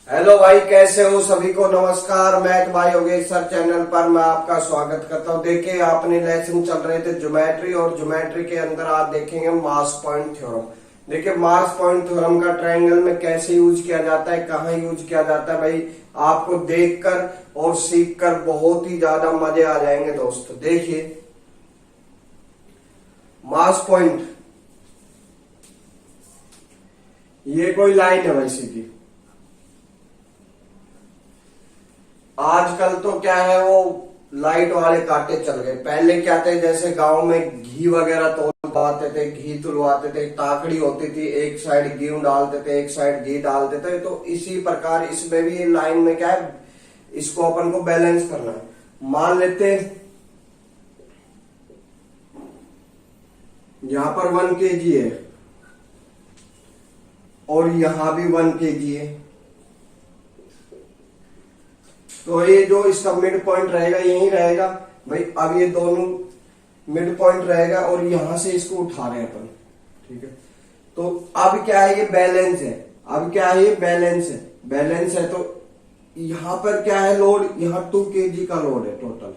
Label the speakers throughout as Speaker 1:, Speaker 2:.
Speaker 1: Hello भाई, कैसे हो? सभी को नमस्कार। मैथ भाई योगेश सर चैनल पर मैं आपका स्वागत करता हूँ। देखिए, आपने लेसन चल रहे थे ज्योमेट्री, और ज्योमेट्री के अंदर आप देखेंगे मास पॉइंट थ्योरम। देखिए, मास पॉइंट थ्योरम का ट्रायंगल में कैसे यूज किया जाता है, कहाँ यूज किया जाता है, भाई आपको देखकर और सीखकर बहुत ही ज्यादा मजे आ जाएंगे दोस्तों। देखिए, मास पॉइंट, ये कोई लाइन है भाई सीधी। आजकल तो क्या है, वो लाइट वाले कांटे चल गए। पहले क्या थे, जैसे गांव में घी वगैरह तोलवाते थे, घी तुलवाते थे, ताकड़ी होती थी, एक साइड घी डालते थे, एक साइड घी डालते थे। तो इसी प्रकार इसमें भी लाइन में क्या है, इसको अपन को बैलेंस करना है। मान लेते हैं यहां पर 1 kg है और यहां भी 1 kg है, तो ये जो इसका मिड पॉइंट रहेगा यही रहेगा भाई। अब ये दोनों मिड पॉइंट रहेगा और यहां से इसको उठा रहे हैं अपन, ठीक है। तो अब क्या है, ये बैलेंस है। अब क्या है, ये बैलेंस है। बैलेंस है तो यहां पर क्या है, लोड यहां 2 kg का लोड है टोटल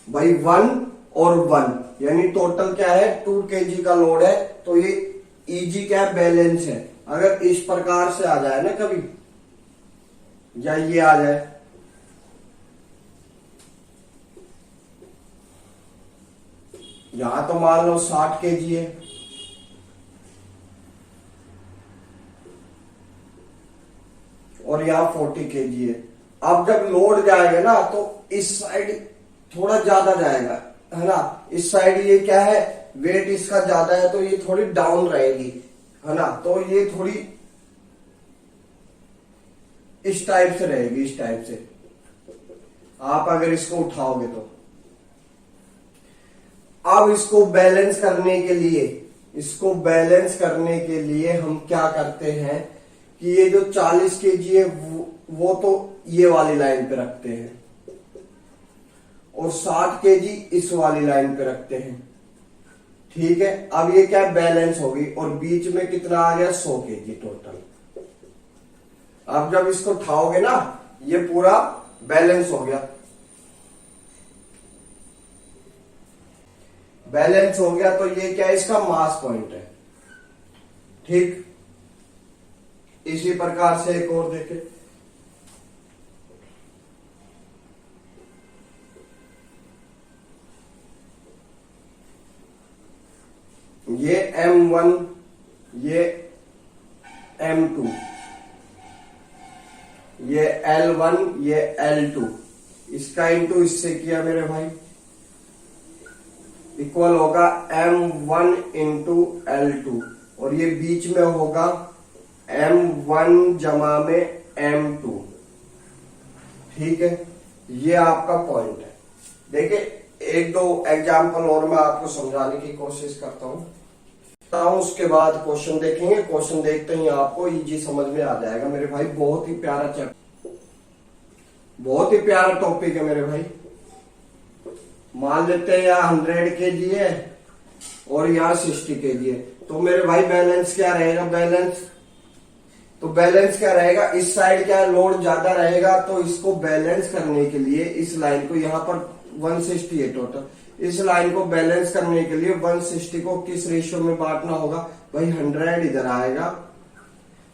Speaker 1: भाई। 1 और 1 यानी टोटल क्या है, 2 kg का लोड है। तो ये ईजी क्या है, बैलेंस है। अगर इस प्रकार से आ जाए ना कभी, या ये आ जाए, यहां तो मान लो 60 kg है, और यहां 40 kg है। अब जब लोड जाएगा ना, तो इस साइड थोड़ा ज्यादा जाएगा, है ना। इस साइड ये क्या है, वेट इसका ज्यादा है, तो ये थोड़ी डाउन रहेगी, है ना। तो ये थोड़ी इस टाइप से रहेगी, इस टाइप से आप अगर इसको उठाओगे तो। अब इसको बैलेंस करने के लिए, इसको बैलेंस करने के लिए हम क्या करते हैं कि ये जो 40 kg है वो तो ये वाली लाइन पे रखते हैं, और 60 kg इस वाली लाइन पे रखते हैं, ठीक है। अब ये क्या बैलेंस होगी, और बीच में कितना आ गया, 100 kg टोटल। अब जब इसको उठाओगे ना, ये पूरा बैलेंस हो गया। बैलेंस हो गया तो ये क्या है, इसका मास पॉइंट है, ठीक। इसी प्रकार से एक और देखें, ये M1, ये M2, ये L1, ये L2, इसका इंटू इससे किया मेरे भाई, इक्वल होगा M1 इंटू L2, और ये बीच में होगा M1 जमा में M2, ठीक है। ये आपका पॉइंट है। देखिए, एक दो एग्जाम्पल और मैं आपको समझाने की कोशिश करता हूं, उसके बाद क्वेश्चन देखेंगे। क्वेश्चन देखते ही आपको इजी समझ में आ जाएगा मेरे भाई। बहुत ही प्यारा चैप्टर, बहुत ही प्यारा टॉपिक है मेरे भाई। मान लेते हैं यहाँ 100 kg है और यहाँ 60 kg है, तो मेरे भाई बैलेंस क्या रहेगा, बैलेंस क्या रहेगा, इस साइड क्या लोड ज्यादा रहेगा, तो इसको बैलेंस करने के लिए इस लाइन को, यहाँ पर 160 है टोटल, इस लाइन को बैलेंस करने के लिए 160 को किस रेशियो में बांटना होगा भाई, 100 इधर आएगा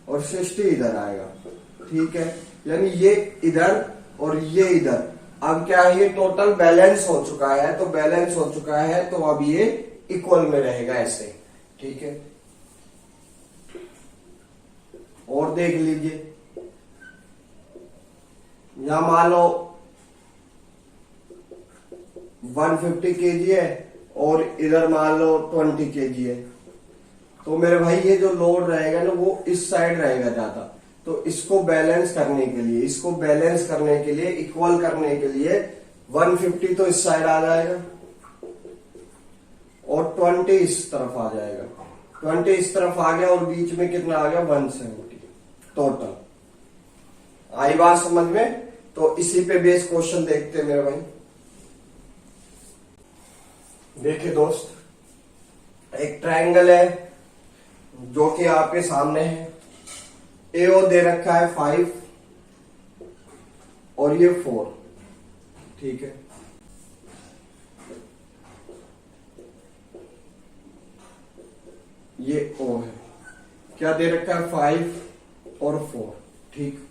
Speaker 1: और 60 इधर आएगा, ठीक है। यानी ये इधर और ये इधर। अब क्या है, ये टोटल बैलेंस हो चुका है, तो बैलेंस हो चुका है, तो अब ये इक्वल में रहेगा ऐसे, ठीक है। और देख लीजिए, यहां मान लो 150 kg है और इधर मान लो 20 kg है, तो मेरे भाई ये जो लोड रहेगा ना, वो इस साइड रहेगा ज्यादा। तो इसको बैलेंस करने के लिए, इसको बैलेंस करने के लिए, इक्वल करने के लिए 150 तो इस साइड आ जाएगा और 20 इस तरफ आ जाएगा। 20 इस तरफ आ गया और बीच में कितना आ गया, 170 टोटल। आई बात समझ में? तो इसी पे बेस क्वेश्चन देखते हैं मेरे भाई। देखिए दोस्त, एक ट्रायंगल है जो कि आपके सामने है, AO दे रखा है 5 और ये 4, ठीक है। ये O है, क्या दे रखा है 5 और 4, ठीक।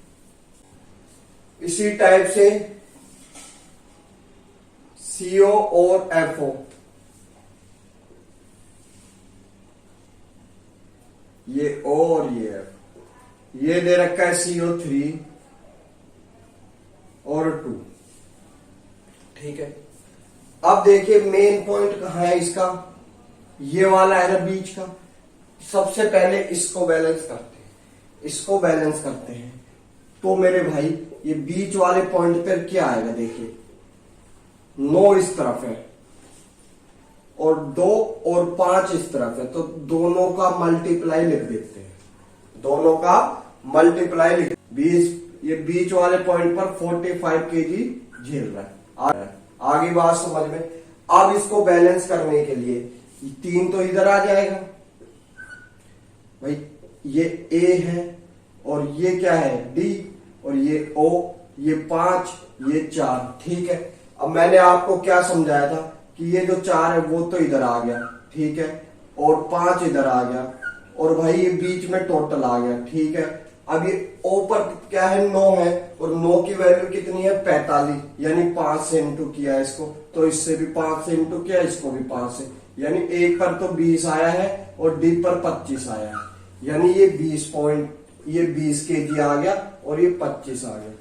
Speaker 1: इसी टाइप से CO और FO, ये O और ये F, ये दे रखा है CO3 और 2, ठीक है। अब देखिए मेन पॉइंट कहां है इसका, ये वाला है ना बीच का। सबसे पहले इसको बैलेंस करते हैं, इसको बैलेंस करते हैं। तो मेरे भाई ये बीच वाले पॉइंट पर क्या आएगा, देखिए 9 इस तरफ है और 2 और 5 इस तरफ है, तो दोनों का मल्टीप्लाई लिख देते हैं, दोनों का मल्टीप्लाई लिख। 20, ये बीच वाले पॉइंट पर 45 kg झेल रहा है। आगे बात समझ में। अब इसको बैलेंस करने के लिए 3 तो इधर आ जाएगा भाई, ये A है और ये क्या है D और ये O, ये 5, ये 4, ठीक है। अब मैंने आपको क्या समझाया था कि ये जो 4 है वो तो इधर आ गया, ठीक है, और 5 इधर आ गया, और भाई ये बीच में टोटल आ गया, ठीक है। अब ये O पर क्या है 9 है, और 9 की वैल्यू कितनी है 45, यानी 5 से इंटू किया इसको, तो इससे भी 5 से इंटू किया, इसको भी 5 से, यानी एक पर तो 20 आया है और D पर 25 आया है, यानी ये 20 kg आ गया और ये 25 आ गया।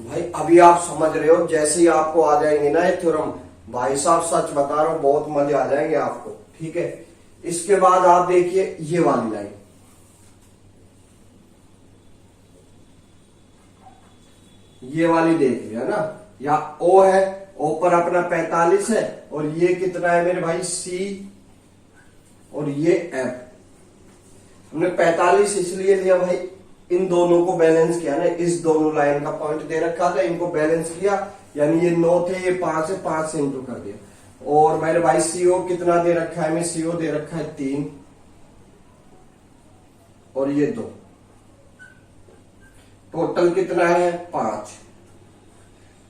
Speaker 1: भाई अभी आप समझ रहे हो, जैसे ही आपको आ जाएंगे ना ये थ्योरम, भाई साहब सच बता रहा हूं बहुत मजे आ जाएंगे आपको, ठीक है। इसके बाद आप देखिए ये वाली लाइन, ये वाली देख लिया ना, या O है, O पर अपना 45 है, और ये कितना है मेरे भाई C और ये F। हमने 45 इसलिए लिया भाई, इन दोनों को बैलेंस किया ना, इस दोनों लाइन का पॉइंट दे रखा था, इनको बैलेंस किया, यानी ये 9 थे, ये 5 है, 5 से इंटू कर दिया। और मेरे भाई CO कितना दे रखा है हमें, CO दे रखा है 3 और ये 2, टोटल कितना है 5।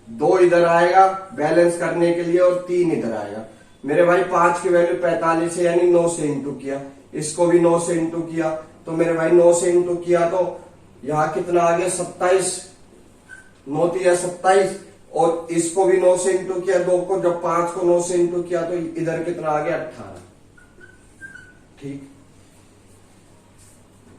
Speaker 1: 2 इधर आएगा बैलेंस करने के लिए और 3 इधर आएगा। मेरे भाई 5 की वैल्यू 45 है, यानी 9 से इंटू किया, इसको भी 9 से इंटू किया, तो मेरे भाई 9 से इंटू किया तो यहां कितना आ गया 27, 9 या 27, और इसको भी 9 से इंटू किया, 2 को, जब 5 को 9 से इंटू किया तो इधर कितना आ गया 18, ठीक।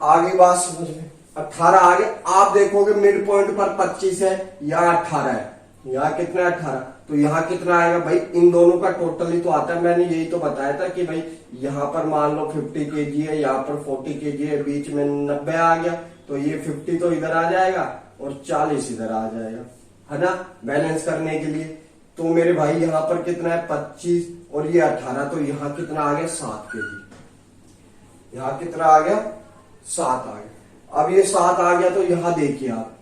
Speaker 1: आगे बात समझ में, 18 आ गया। आप देखोगे मिड पॉइंट पर 25 है, यहां 18 है, यहाँ कितना 18, तो यहाँ कितना आएगा भाई, इन दोनों का टोटल ही तो आता है। मैंने यही तो बताया था कि भाई यहाँ पर मान लो 50 kg है, यहाँ पर 40 kg है, बीच में 90 आ गया, तो ये 50 तो इधर आ जाएगा और 40 इधर आ जाएगा, है ना, बैलेंस करने के लिए। तो मेरे भाई यहाँ पर कितना है 25 और ये 18, तो यहाँ कितना आ गया 7 kg, यहाँ कितना आ गया 7 आ गया। अब ये 7 आ गया तो यहाँ देखिए आप,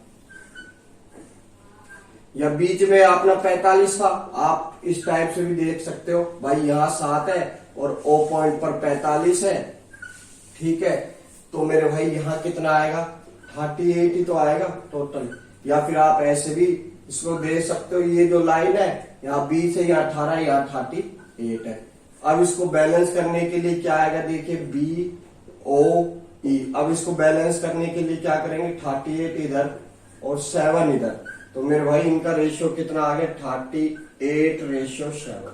Speaker 1: या बीच में अपना 45 था, आप इस टाइप से भी देख सकते हो भाई, यहाँ 7 है और O पॉइंट पर 45 है, ठीक है। तो मेरे भाई यहाँ कितना आएगा 38 ही तो आएगा टोटल, या फिर आप ऐसे भी इसको दे सकते हो, ये जो लाइन है यहाँ 20 है, यहाँ 18 है, यहाँ 38 है। अब इसको बैलेंस करने के लिए क्या आएगा, देखिए BOE। अब इसको बैलेंस करने के लिए क्या करेंगे, 38 इधर और 7 इधर, तो मेरे भाई इनका रेशियो कितना आ गया 38:7।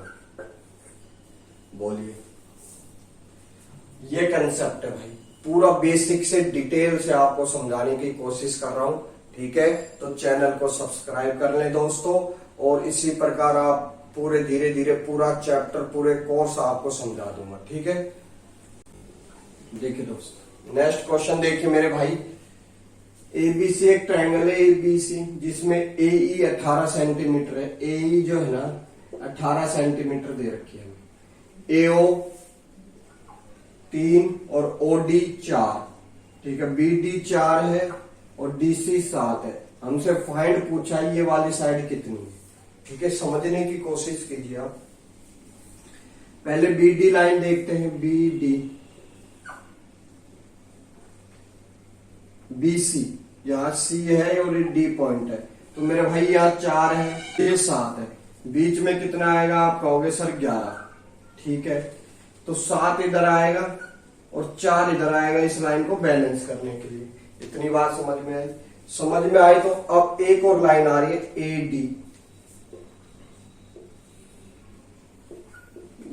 Speaker 1: बोलिए, ये कंसेप्ट है भाई, पूरा बेसिक से डिटेल से आपको समझाने की कोशिश कर रहा हूं, ठीक है। तो चैनल को सब्सक्राइब कर लें दोस्तों, और इसी प्रकार आप पूरे धीरे धीरे पूरा चैप्टर, पूरे कोर्स आपको समझा दूंगा, ठीक है। देखिए दोस्तों नेक्स्ट क्वेश्चन देखिए मेरे भाई, एबीसी एक ट्रायंगल है एबीसी, जिसमें AE 18 सेंटीमीटर है, AE जो है ना 18 सेंटीमीटर दे रखी है, AO 3 और OD 4, ठीक है, BD 4 है और DC 7 है। हमसे फाइंड पूछा ये वाली साइड कितनी है, ठीक है, समझने की कोशिश कीजिए आप। पहले BD लाइन देखते हैं, BD BC, यहाँ C है और ये D पॉइंट है, तो मेरे भाई यहाँ 4 है, ये 7 है, बीच में कितना आएगा आप कहोगे सर 11, ठीक है। तो 7 इधर आएगा और 4 इधर आएगा इस लाइन को बैलेंस करने के लिए। इतनी बात समझ में आई? समझ में आई तो अब एक और लाइन आ रही है AD,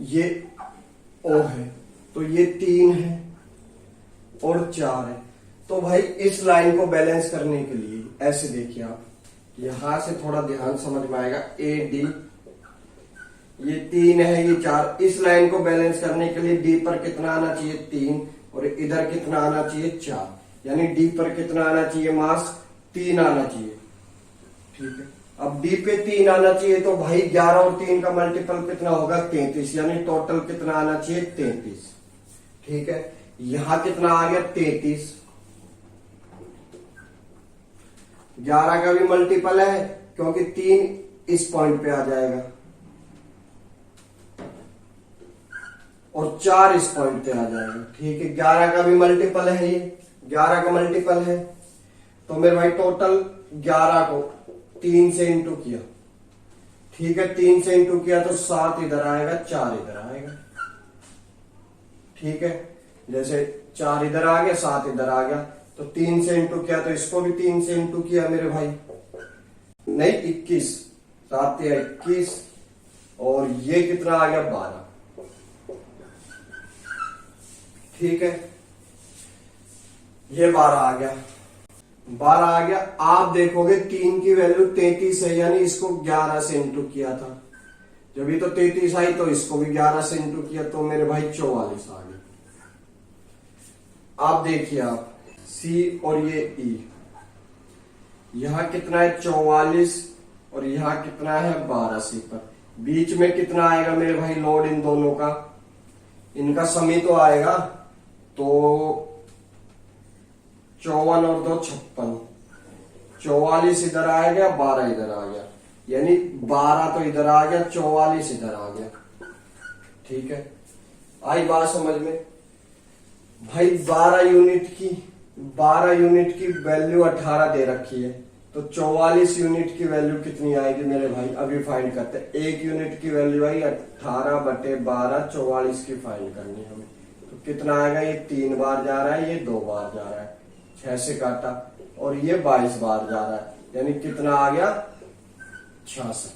Speaker 1: ये O है, तो ये 3 है और 4 है। तो भाई इस लाइन को बैलेंस करने के लिए ऐसे देखिए आप, यहां से थोड़ा ध्यान समझ में आएगा। AD ये 3 है, ये 4, इस लाइन को बैलेंस करने के लिए D पर कितना आना चाहिए 3 और इधर कितना आना चाहिए 4, यानी D पर कितना आना चाहिए मास 3 आना चाहिए, ठीक है। अब D पे 3 आना चाहिए तो भाई 11 और 3 का मल्टीपल कितना होगा 33, यानी टोटल कितना आना चाहिए 33, ठीक है। यहां कितना आ गया 33, 11 का भी मल्टीपल है क्योंकि 3 इस पॉइंट पे आ जाएगा और 4 इस पॉइंट पे आ जाएगा, ठीक है। 11 का भी मल्टीपल है, ये 11 का मल्टीपल है, तो मेरे भाई टोटल 11 को 3 से इंटू किया, ठीक है। 3 से इंटू किया तो 7 इधर आएगा, 4 इधर आएगा, ठीक है। जैसे 4 इधर आ गया, 7 इधर आ गया, तो 3 से इंटू किया तो इसको भी 3 से इंटू किया मेरे भाई, नहीं 21, 7 या 21, और ये कितना आ गया 12, ठीक है। ये 12 आ गया, 12 आ गया। आप देखोगे 3 की वैल्यू 33 है, यानी इसको 11 से इंटू किया था, जब ये तो 33 आई तो इसको भी 11 से इंटू किया, तो मेरे भाई 44 आ गई। आप देखिए आप C और ये E, यहां कितना है 44 और यहां कितना है 12 C पर, बीच में कितना आएगा मेरे भाई लोड इन दोनों का, इनका समी तो आएगा, तो 54 और 2 56, 44 इधर आ गया, 12 इधर आ गया, यानी 12 तो इधर आ गया, 44 इधर आ गया, ठीक है। आई बात समझ में भाई? 12 यूनिट की वैल्यू 18 दे रखी है, तो 44 यूनिट की वैल्यू कितनी आएगी मेरे भाई? अभी फाइंड करते हैं। 1 यूनिट की वैल्यू आई 18/12, 44 की फाइंड करनी है हमें, तो कितना आएगा? ये 3 बार जा रहा है, ये 2 बार जा रहा है, 6 से काटा, और ये 22 बार जा रहा है, यानी कितना आ गया 66।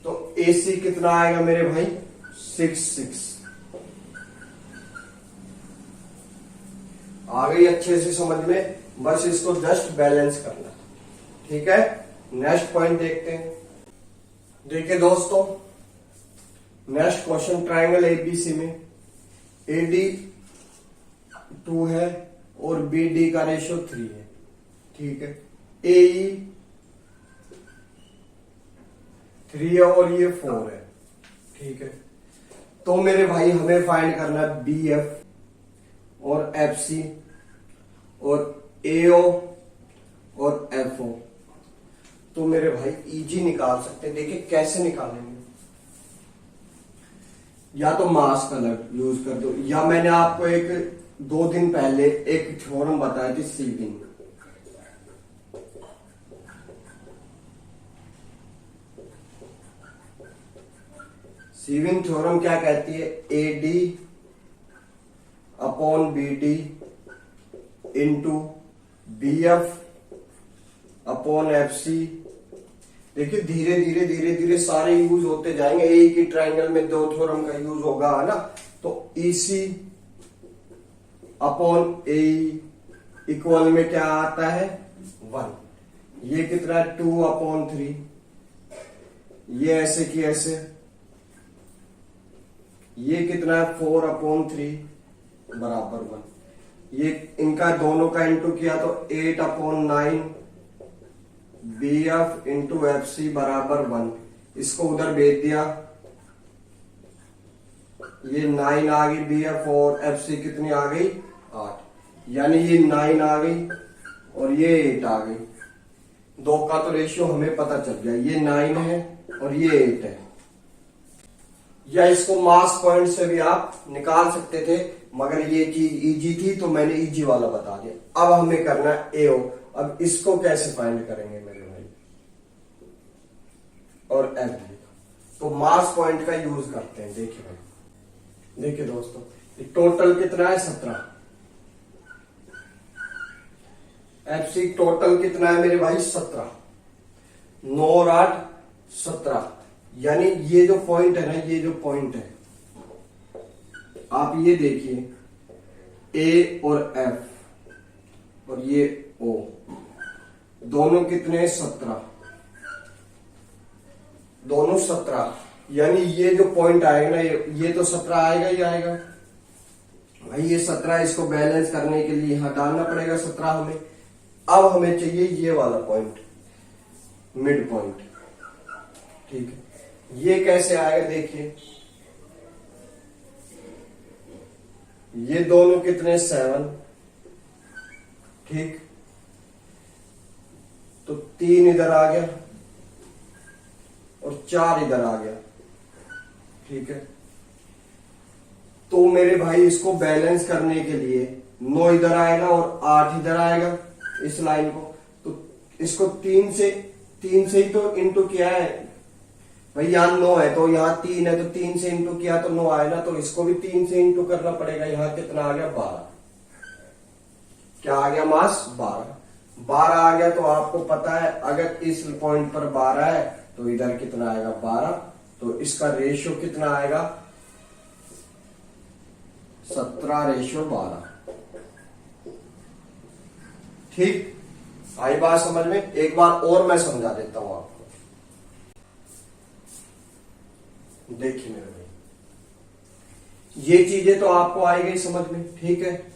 Speaker 1: तो AC कितना आएगा मेरे भाई? 66 आ गई अच्छे से समझ में, बस इसको जस्ट बैलेंस करना, ठीक है। नेक्स्ट पॉइंट देखते हैं। देखिए दोस्तों, नेक्स्ट क्वेश्चन, ट्रायंगल ABC में AD 2 है और BD का रेशियो 3 है, ठीक है। AE 3 है और ये 4 है, ठीक है। तो मेरे भाई हमें फाइंड करना है BF और FC और AO और FO। तो मेरे भाई इजी निकाल सकते हैं। देखिए कैसे निकालेंगे, या तो मास का यूज कर दो, या मैंने आपको 2 दिन पहले एक थ्योरम बताया थी सीविंग, सीविंग थ्योरम क्या कहती है? AD upon BD into BF upon FC। देखिए धीरे धीरे सारे यूज होते जाएंगे, एक ही ट्रायंगल में 2 थ्योरम का यूज होगा, है ना। तो EC अपॉन AE इक्वल में क्या आता है 1, ये कितना है 2/3, ये ऐसे की ऐसे, ये कितना है 4/3 बराबर 1, ये इनका दोनों का इंटू किया तो 8/9 BF इंटू FC बराबर 1, इसको उधर भेज दिया, ये 9 आ गई BF और FC कितनी आ गई 8, यानी ये 9 आ गई और ये 8 आ गई। 2 का तो रेशियो हमें पता चल गया, ये 9 है और ये 8 है। या इसको मास पॉइंट से भी आप निकाल सकते थे, मगर ये चीज इजी थी तो मैंने इजी वाला बता दिया। अब हमें करना है एओ। अब इसको कैसे फाइंड करेंगे मेरे भाई, और एफ। तो मास पॉइंट का यूज करते हैं। देखिए भाई, देखिए दोस्तों, टोटल कितना है 17। एफसी टोटल कितना है मेरे भाई 17। 9 और 8 17। यानी ये जो पॉइंट है ना, ये जो पॉइंट है आप ये देखिए, ए और एफ और ये ओ दोनों कितने 17, दोनों 17। यानी ये जो पॉइंट आएगा ना, ये तो 17 आएगा ही आएगा भाई। ये 17 इसको बैलेंस करने के लिए यहां डालना पड़ेगा 17 हमें। अब हमें चाहिए ये वाला पॉइंट, मिड पॉइंट। ठीक है, ये कैसे आएगा देखिए, ये दोनों कितने 7। ठीक, तो 3 इधर आ गया और 4 इधर आ गया। ठीक है, तो मेरे भाई इसको बैलेंस करने के लिए 9 इधर आएगा और 8 इधर आएगा इस लाइन को। तो इसको 3 से ही तो इंटू किया है भाई। यहां 9 है तो यहां 3 है, तो 3 से इंटू किया तो 9 आए ना, तो इसको भी 3 से इंटू करना पड़ेगा। यहां कितना आ गया 12। क्या आ गया मास 12 आ गया। तो आपको पता है अगर इस पॉइंट पर 12 है तो इधर कितना आएगा 12। तो इसका रेशियो कितना आएगा 17:12। ठीक, आई बात समझ में। एक बार और मैं समझा देता हूं आपको। देखिए मेरे भाई, ये चीजें तो आपको आई गई समझ में। ठीक है,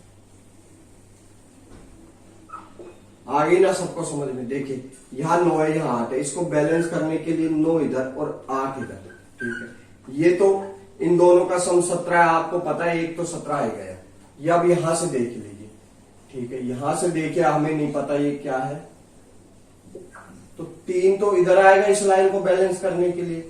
Speaker 1: आ गई ना सबको समझ में। देखिए यहां 9 है, यहां 8 है, इसको बैलेंस करने के लिए 9 इधर और 8 इधर। ठीक है, ये तो इन दोनों का सम 17 है, आपको पता है। एक तो 17 आ गया। ये अब यहां से देख लीजिए। ठीक है, यहां से देखिए, हमें नहीं पता ये क्या है, तो 3 तो इधर आएगा इस लाइन को बैलेंस करने के लिए।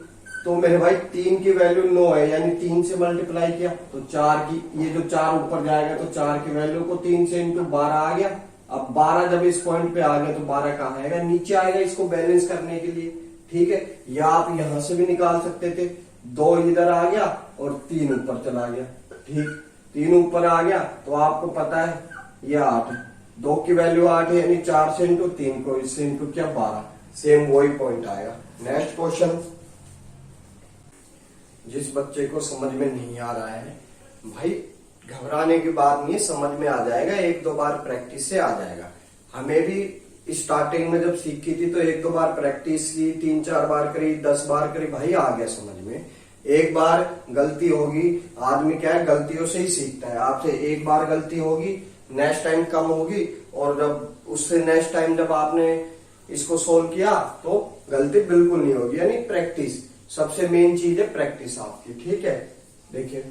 Speaker 1: तो मेरे भाई 3 की वैल्यू 9 है, यानी 3 से मल्टीप्लाई किया तो 4 की, ये जो 4 ऊपर जाएगा तो 4 की वैल्यू को 3 से इंटू 12 आ गया। अब 12 जब इस पॉइंट पे आ गया तो 12 कहां आएगा, नीचे आएगा इसको बैलेंस करने के लिए। ठीक है, या आप यहां से भी निकाल सकते थे। 2 इधर आ गया और 3 ऊपर चला गया। ठीक, 3 ऊपर आ गया तो आपको पता है ये 8 है। 2 की वैल्यू 8 है, यानी 4 से इंटू 3 को इससे इंटू किया 12। सेम वही पॉइंट आएगा। Next question. जिस बच्चे को समझ में नहीं आ रहा है भाई, घबराने की बात नहीं है, समझ में आ जाएगा। 1-2 बार प्रैक्टिस से आ जाएगा। हमें भी स्टार्टिंग में जब सीखी थी तो 1-2 बार प्रैक्टिस की, 3-4 बार करी, 10 बार करी, भाई आ गया समझ में। एक बार गलती होगी, आदमी क्या है गलतियों से ही सीखता है। आपसे एक बार गलती होगी, नेक्स्ट टाइम कम होगी, और जब उससे नेक्स्ट टाइम जब आपने इसको सोल्व किया तो गलती बिल्कुल नहीं होगी। यानी प्रैक्टिस सबसे मेन चीज है, प्रैक्टिस आपकी। ठीक है, देखिए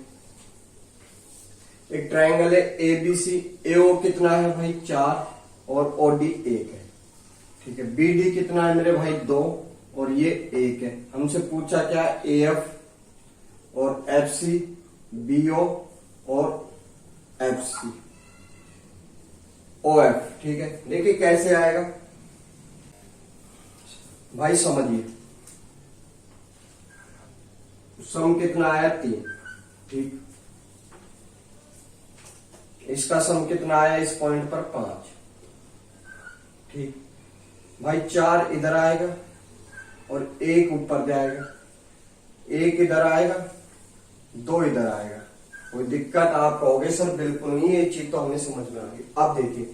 Speaker 1: एक ट्रायंगल है एबीसी। एओ कितना है भाई 4 और ओडी 1 है। ठीक है, बीडी कितना है मेरे भाई 2 और ये 1 है। हमसे पूछा क्या, एएफ और एफसी, बीओ और एफसी, ओएफ। ठीक है, देखिए कैसे आएगा भाई, समझिए। सम कितना आया 3। ठीक, इसका सम कितना आया इस पॉइंट पर 5। ठीक भाई, 4 इधर आएगा और 1 ऊपर जाएगा, 1 इधर आएगा, 2 इधर आएगा। कोई दिक्कत आप कहोगे सर बिल्कुल नहीं, ये चीज तो हमें समझ में आ गई। अब देखिए,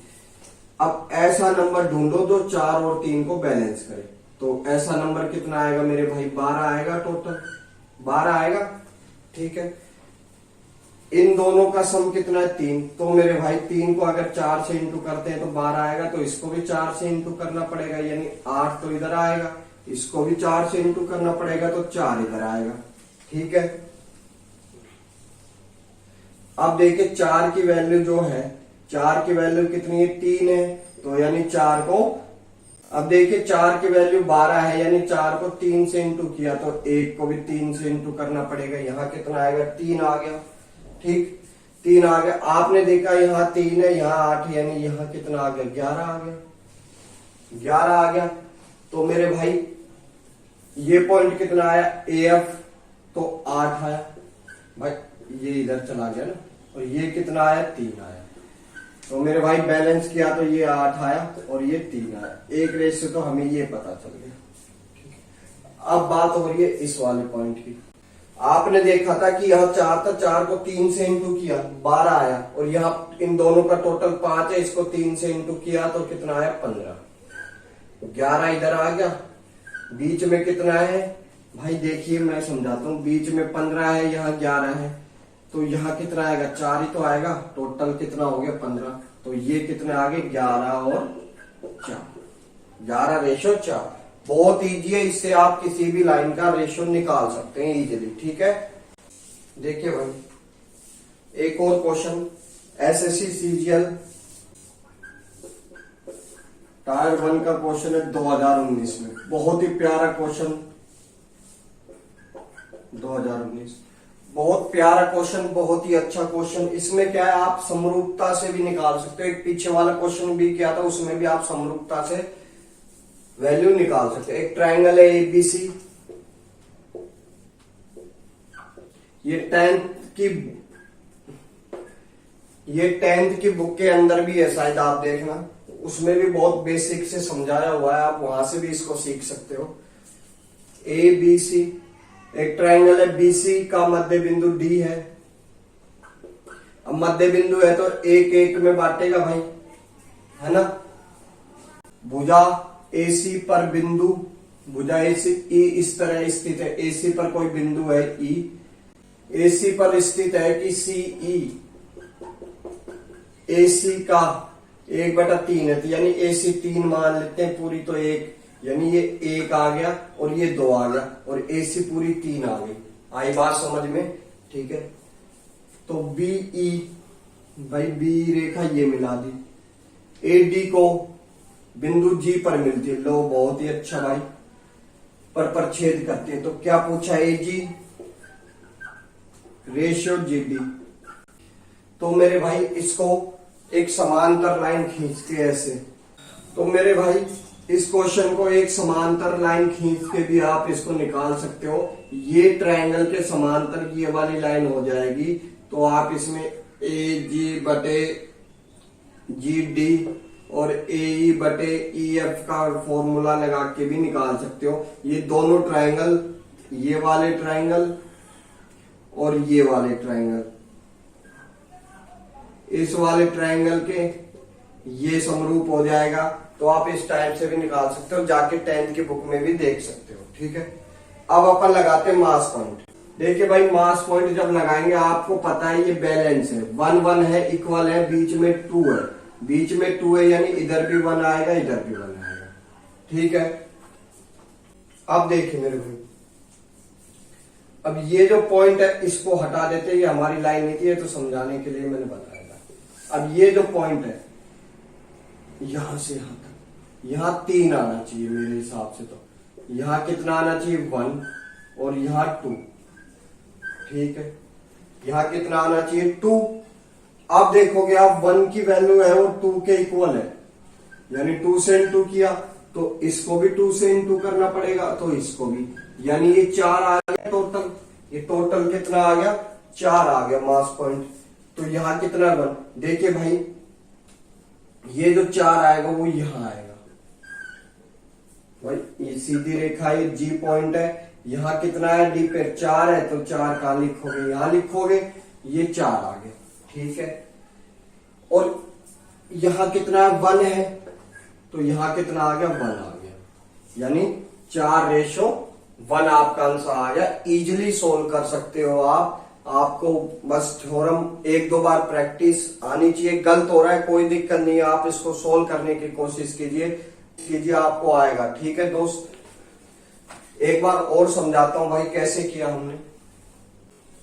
Speaker 1: अब ऐसा नंबर ढूंढो जो 4 और 3 को बैलेंस करे। तो ऐसा नंबर कितना आएगा मेरे भाई 12 आएगा, टोटल 12 आएगा। ठीक है, इन दोनों का सम कितना है 3। तो मेरे भाई 3 को अगर 4 से इंटू करते हैं तो 12 आएगा, तो इसको भी 4 से इंटू करना पड़ेगा, यानी 8 तो इधर आएगा, इसको भी 4 से इंटू करना पड़ेगा तो 4 इधर आएगा। ठीक है, अब देखिए 4 की वैल्यू जो है, 4 की वैल्यू कितनी है 3 है, तो यानी 4 को, अब देखिए 4 की वैल्यू 12 है, यानी 4 को 3 से इंटू किया तो 1 को भी 3 से इंटू करना पड़ेगा। यहां कितना आएगा 3 आ गया। ठीक, 3 आ गया। आपने देखा यहाँ 3 है, यहाँ 8, यानी यहाँ कितना आ गया, 11 आ गया, 11 आ गया। तो मेरे भाई ये पॉइंट कितना आया, AF, तो 8 आया भाई, ये इधर चला गया ना, और ये कितना आया, 3 आया। तो मेरे भाई बैलेंस किया तो ये 8 आया और ये 3 आया, एक रेस से तो हमें ये पता चल गया। अब बात हो रही है इस वाले पॉइंट की। आपने देखा था कि यहाँ 4 था, 4 को 3 से इंटू किया 12 आया, और यहाँ इन दोनों का टोटल 5 है, इसको 3 से इंटू किया तो कितना आया, 15। 11 इधर आ गया, बीच में कितना है भाई, देखिए मैं समझाता हूँ। बीच में 15 है, यहाँ 11 है, तो यहाँ कितना आएगा, 4 ही तो आएगा। टोटल कितना हो गया, 15। तो ये कितने आ गए, 11 और 4, 11 रेशो 4। बहुत इजी है, इससे आप किसी भी लाइन का रेशो निकाल सकते हैं इजीली। ठीक है, देखिए भाई एक और क्वेश्चन, SSC CGL टायर 1 का क्वेश्चन है 2019 में। बहुत ही प्यारा क्वेश्चन, 2019 बहुत प्यारा क्वेश्चन, बहुत ही अच्छा क्वेश्चन। इसमें क्या है, आप समरूपता से भी निकाल सकते हो। एक पीछे वाला क्वेश्चन भी किया था, उसमें भी आप समरूपता से वैल्यू निकाल सकते हैं। एक ट्रायंगल है ABC, ये 10th की बुक के अंदर भी है शायद, आप देखना, उसमें भी बहुत बेसिक से समझाया हुआ है, आप वहां से भी इसको सीख सकते हो। ABC एक ट्रायंगल है, BC का मध्य बिंदु D है। अब मध्य बिंदु है तो 1-1 में बांटेगा भाई, है ना। भुजा AC पर बिंदु, भुजा AC E इस तरह स्थित है, AC पर कोई बिंदु है E, AC पर स्थित है कि CE, AC का 1/3 है, यानी AC 3 मान लेते हैं, पूरी तो 1, यानी ये 1 आ गया और ये 2 आ गया, और AC पूरी 3 आ गई। आई बात समझ में, ठीक है। तो BE भाई, B रेखा ये मिला दी, AD को बिंदु G पर मिलती है, लो बहुत ही अच्छा भाई, पर छेद करते हैं। तो क्या पूछा, AG रेशियो GD। तो मेरे भाई इसको एक समांतर लाइन खींचते हैं ऐसे। तो मेरे भाई इस क्वेश्चन को एक समांतर लाइन खींच के भी आप इसको निकाल सकते हो। ये ट्रायंगल के समांतर ये वाली लाइन हो जाएगी, तो आप इसमें AG बटे GD और AE बटे EF का फॉर्मूला लगा के भी निकाल सकते हो। ये दोनों ट्रायंगल, ये वाले ट्रायंगल और ये वाले ट्रायंगल, इस वाले ट्रायंगल के ये समरूप हो जाएगा। तो आप इस टाइप से भी निकाल सकते हो, जाके 10th की बुक में भी देख सकते हो। ठीक है, अब अपन लगाते हैं मास पॉइंट। देखिए भाई, मास पॉइंट जब लगाएंगे, आपको पता है ये बैलेंस है, 1-1 है, इक्वल है, बीच में 2 है, बीच में 2 है, यानी इधर भी 1 आएगा, इधर भी 1 आएगा। ठीक है, अब देखिए मेरे भाई, अब ये जो पॉइंट है इसको हटा देते, ये हमारी लाइन नहीं थी, ये तो समझाने के लिए मैंने बताया था। अब ये जो पॉइंट है यहां से यहां तक, यहां 3 आना चाहिए मेरे हिसाब से। तो यहां कितना आना चाहिए, 1, और यहां 2। ठीक है, यहां कितना आना चाहिए, 2। अब देखोगे आप 1 की वैल्यू है और 2 के इक्वल है, यानी 2 से इंटू किया तो इसको भी 2 से इंटू करना पड़ेगा, तो इसको भी, यानी ये 4 आ गया टोटल। ये टोटल कितना आ गया, 4 आ गया मास पॉइंट। तो यहां कितना 1, देखिए भाई ये जो 4 आएगा वो यहां आएगा भाई, ये सीधी रेखा, ये G पॉइंट है, यहां कितना है, D पे 4 है, तो 4 का लिखोगे, यहां लिखोगे, ये 4 आ गए। ठीक है, और यहां कितना 1 है, तो यहां कितना आ गया, 1 आ गया, यानी 4:1 आपका आंसर आ गया। इजिली सोल्व कर सकते हो आप, आपको बस थ्योरम 1-2 बार प्रैक्टिस आनी चाहिए। गलत हो रहा है कोई दिक्कत नहीं है, आप इसको सोल्व करने की कोशिश कीजिए, आपको आएगा। ठीक है दोस्त, एक बार और समझाता हूं भाई कैसे किया हमने,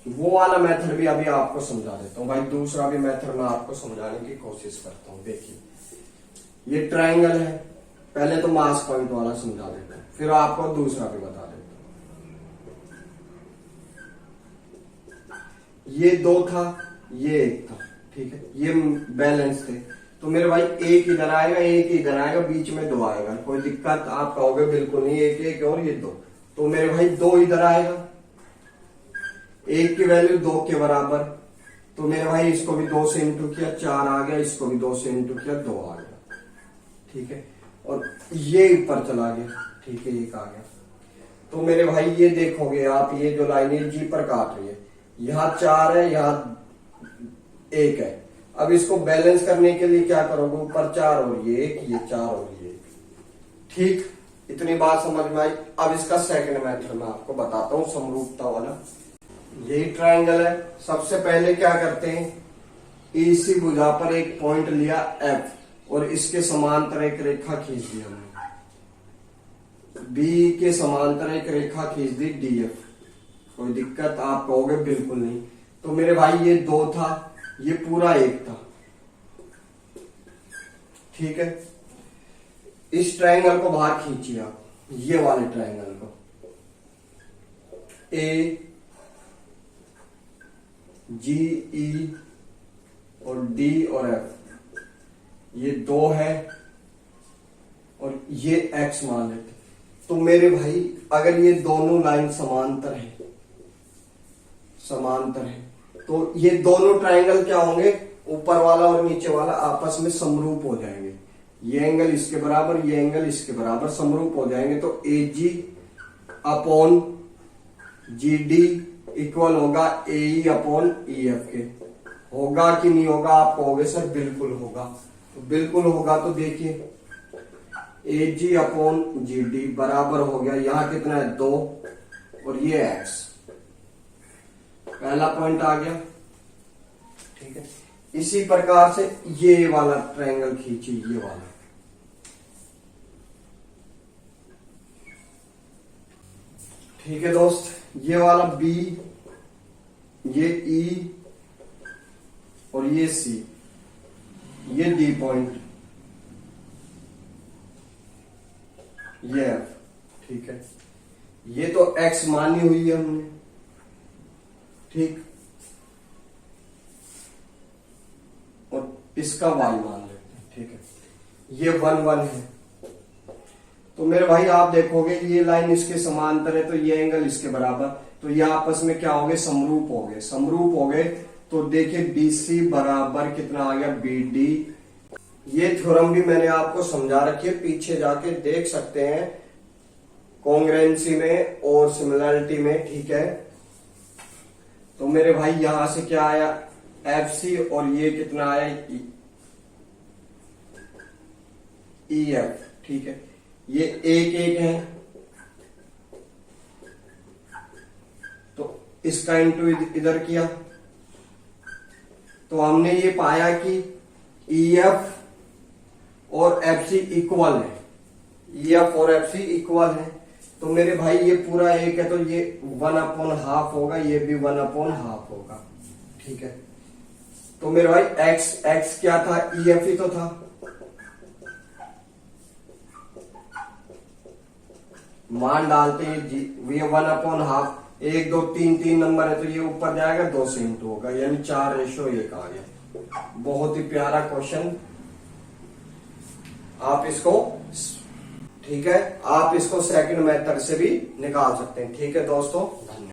Speaker 1: वो वाला मेथड भी अभी आपको समझा देता हूं भाई। दूसरा भी मेथड मैं आपको समझाने की कोशिश करता हूं। देखिए, ये ट्रायंगल है, पहले तो मास पॉइंट वाला समझा देता हूं, फिर आपको दूसरा भी बता देता हूं। ये 2 था, ये एक था, ठीक है, ये बैलेंस थे। तो मेरे भाई एक इधर आएगा, एक इधर आएगा, बीच में दो आएगा, कोई दिक्कत आप कहोगे बिल्कुल नहीं, एक एक और ये दो। तो मेरे भाई दो इधर आएगा, एक की वैल्यू दो के बराबर, तो मेरे भाई इसको भी दो से इंटू किया, चार आ गया, इसको भी दो से इंटू किया, दो आ गया, ठीक है। और ये ऊपर चला गया, ठीक है, एक आ गया। तो मेरे भाई ये देखोगे आप, ये जो लाइन जी पर काट रही है, यहाँ चार है, यहाँ एक है। अब इसको बैलेंस करने के लिए क्या करोगे, ऊपर चार और ये एक, ये चार और ये एक, ठीक। इतनी बात समझ में आई। अब इसका सेकंड मेथड मैं आपको बताता हूं, समरूपता वाला। यही ट्रायंगल है। सबसे पहले क्या करते हैं, इसी भुजा पर एक पॉइंट लिया एफ और इसके समांतर एक रेखा खींच दी हमने, बी के समांतर एक रेखा खींच दी डी एफ। कोई दिक्कत आप कहोगे बिल्कुल नहीं। तो मेरे भाई ये दो था, ये पूरा एक था, ठीक है। इस ट्रायंगल को बाहर खींचिए आप, ये वाले ट्रायंगल को, ए जी ई और डी और एफ, ये दो है और ये एक्स मान लेते। तो मेरे भाई अगर ये दोनों लाइन समांतर है, समांतर है, तो ये दोनों ट्रायंगल क्या होंगे, ऊपर वाला और नीचे वाला आपस में समरूप हो जाएंगे। ये एंगल इसके बराबर, ये एंगल इसके बराबर समरूप हो जाएंगे। तो ए जी अपॉन जी डी इक्वल होगा ए ई अपॉन ई एफ के। होगा कि नहीं होगा, आप कहोगे सर बिल्कुल होगा। तो बिल्कुल होगा, तो देखिए ए जी अपॉन जी डी बराबर हो गया, यहां कितना है, दो, और ये एक्स, पहला पॉइंट आ गया, ठीक है। इसी प्रकार से ये वाला ट्रायंगल खींचिए, ये वाला, ठीक है दोस्त। ये वाला बी, ये ई और ये सी, ये डी पॉइंट, ये एफ, ठीक है। ये तो एक्स मानी हुई है हमने, ठीक, और इसका वाई मान लेते हैं, ठीक है। ये 1 1 है। तो मेरे भाई आप देखोगे ये लाइन इसके समांतर है, तो ये एंगल इसके बराबर, तो ये आपस में क्या हो गए, समरूप हो गए। समरूप हो गए तो देखिए बीसी बराबर कितना आ गया, बी डी। ये थ्योरम भी मैंने आपको समझा रखी है, पीछे जाके देख सकते हैं, कॉन्ग्रुएंसी में और सिमिलरिटी में, ठीक है। तो मेरे भाई यहां से क्या आया, एफ सी, और ये कितना आया, ई एफ, ठीक है। ये एक एक है, तो इसका इंटू इधर किया, तो हमने ये पाया कि ई एफ और एफ सी इक्वल है, ई एफ और एफ सी इक्वल है। तो मेरे भाई ये पूरा एक है, तो ये 1/2 होगा, ये भी 1/2 होगा, ठीक है। तो मेरे भाई एक्स क्या था, ई एफ ही तो था, मान डालते हैं जी, ये 1/2, 1 2 3 3 नंबर है, तो ये ऊपर जाएगा, 2 से इंटू होगा, यानी 4:1 आ गया। बहुत ही प्यारा क्वेश्चन, आप इसको, ठीक है, आप इसको सेकंड मेथड से भी निकाल सकते हैं, ठीक है दोस्तों।